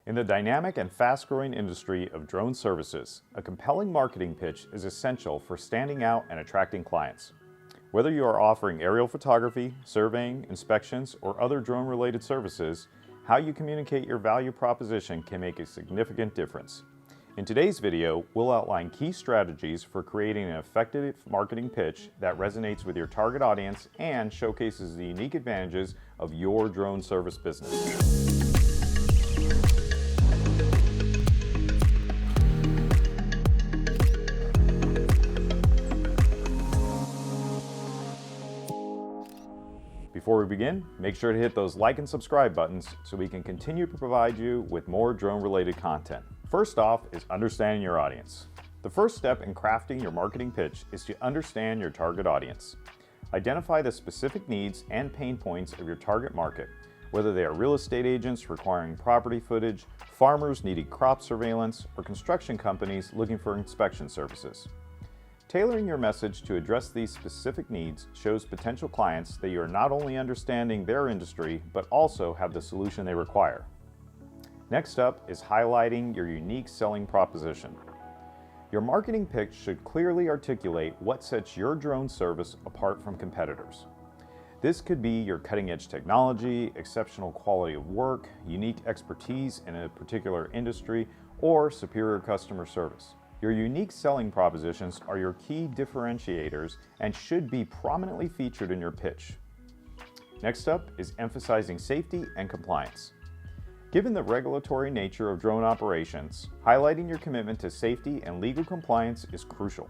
In the dynamic and fast-growing industry of drone services, a compelling marketing pitch is essential for standing out and attracting clients. Whether you are offering aerial photography, surveying, inspections, or other drone-related services, how you communicate your value proposition can make a significant difference. In today's video, we'll outline key strategies for creating an effective marketing pitch that resonates with your target audience and showcases the unique advantages of your drone service business. Before we begin, make sure to hit those like and subscribe buttons so we can continue to provide you with more drone-related content. First off is understanding your audience. The first step in crafting your marketing pitch is to understand your target audience. Identify the specific needs and pain points of your target market, whether they are real estate agents requiring property footage, farmers needing crop surveillance, or construction companies looking for inspection services. Tailoring your message to address these specific needs shows potential clients that you are not only understanding their industry, but also have the solution they require. Next up is highlighting your unique selling proposition. Your marketing pitch should clearly articulate what sets your drone service apart from competitors. This could be your cutting-edge technology, exceptional quality of work, unique expertise in a particular industry, or superior customer service. Your unique selling propositions are your key differentiators and should be prominently featured in your pitch. Next up is emphasizing safety and compliance. Given the regulatory nature of drone operations, highlighting your commitment to safety and legal compliance is crucial.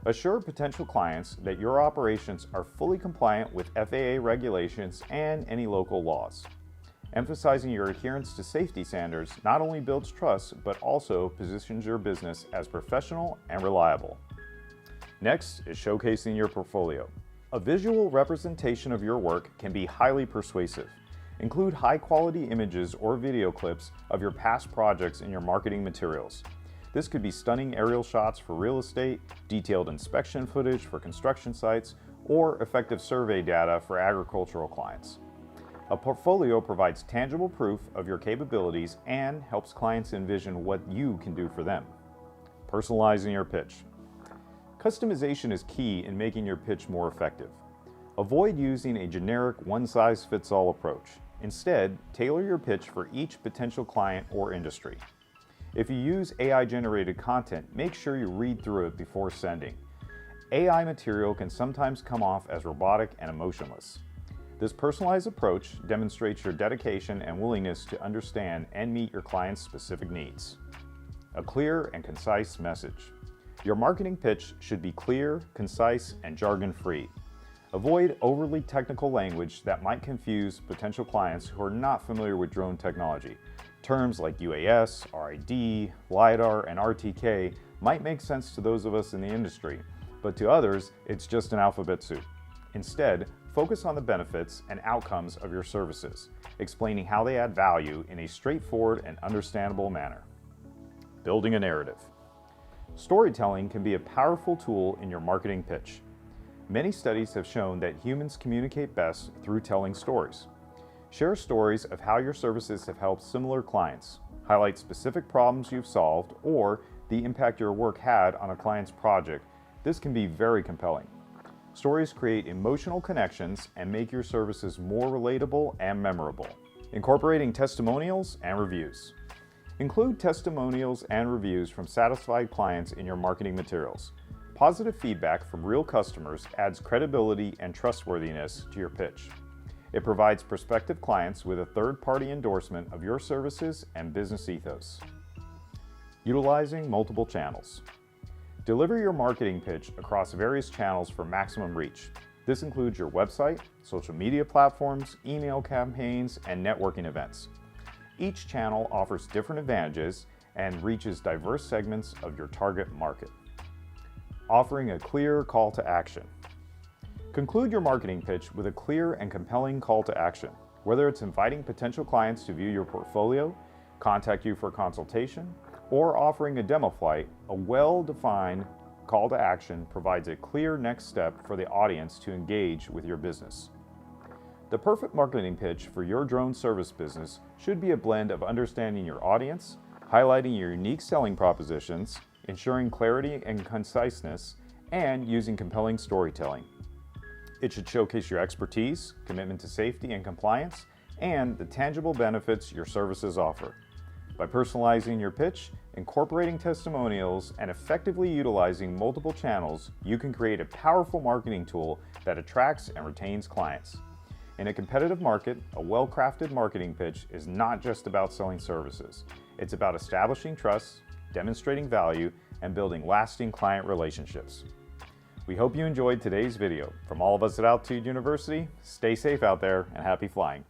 Assure potential clients that your operations are fully compliant with FAA regulations and any local laws. Emphasizing your adherence to safety standards not only builds trust, but also positions your business as professional and reliable. Next is showcasing your portfolio. A visual representation of your work can be highly persuasive. Include high-quality images or video clips of your past projects in your marketing materials. This could be stunning aerial shots for real estate, detailed inspection footage for construction sites, or effective survey data for agricultural clients. A portfolio provides tangible proof of your capabilities and helps clients envision what you can do for them. Personalizing your pitch. Customization is key in making your pitch more effective. Avoid using a generic one-size-fits-all approach. Instead, tailor your pitch for each potential client or industry. If you use AI-generated content, make sure you read through it before sending. AI material can sometimes come off as robotic and emotionless. This personalized approach demonstrates your dedication and willingness to understand and meet your client's specific needs. A clear and concise message. Your marketing pitch should be clear, concise, and jargon-free. Avoid overly technical language that might confuse potential clients who are not familiar with drone technology. Terms like UAS, RID, LiDAR, and RTK might make sense to those of us in the industry, but to others, it's just an alphabet soup. Instead, focus on the benefits and outcomes of your services, explaining how they add value in a straightforward and understandable manner. Building a narrative. Storytelling can be a powerful tool in your marketing pitch. Many studies have shown that humans communicate best through telling stories. Share stories of how your services have helped similar clients, highlight specific problems you've solved, or the impact your work had on a client's project. This can be very compelling. Stories create emotional connections and make your services more relatable and memorable. Incorporating testimonials and reviews. Include testimonials and reviews from satisfied clients in your marketing materials. Positive feedback from real customers adds credibility and trustworthiness to your pitch. It provides prospective clients with a third-party endorsement of your services and business ethos. Utilizing multiple channels. Deliver your marketing pitch across various channels for maximum reach. This includes your website, social media platforms, email campaigns, and networking events. Each channel offers different advantages and reaches diverse segments of your target market. Offering a clear call to action. Conclude your marketing pitch with a clear and compelling call to action. Whether it's inviting potential clients to view your portfolio, contact you for consultation, or offering a demo flight, a well-defined call to action provides a clear next step for the audience to engage with your business. The perfect marketing pitch for your drone service business should be a blend of understanding your audience, highlighting your unique selling propositions, ensuring clarity and conciseness, and using compelling storytelling. It should showcase your expertise, commitment to safety and compliance, and the tangible benefits your services offer. By personalizing your pitch, incorporating testimonials, and effectively utilizing multiple channels, you can create a powerful marketing tool that attracts and retains clients. In a competitive market, a well-crafted marketing pitch is not just about selling services. It's about establishing trust, demonstrating value, and building lasting client relationships. We hope you enjoyed today's video. From all of us at Altitude University, stay safe out there and happy flying.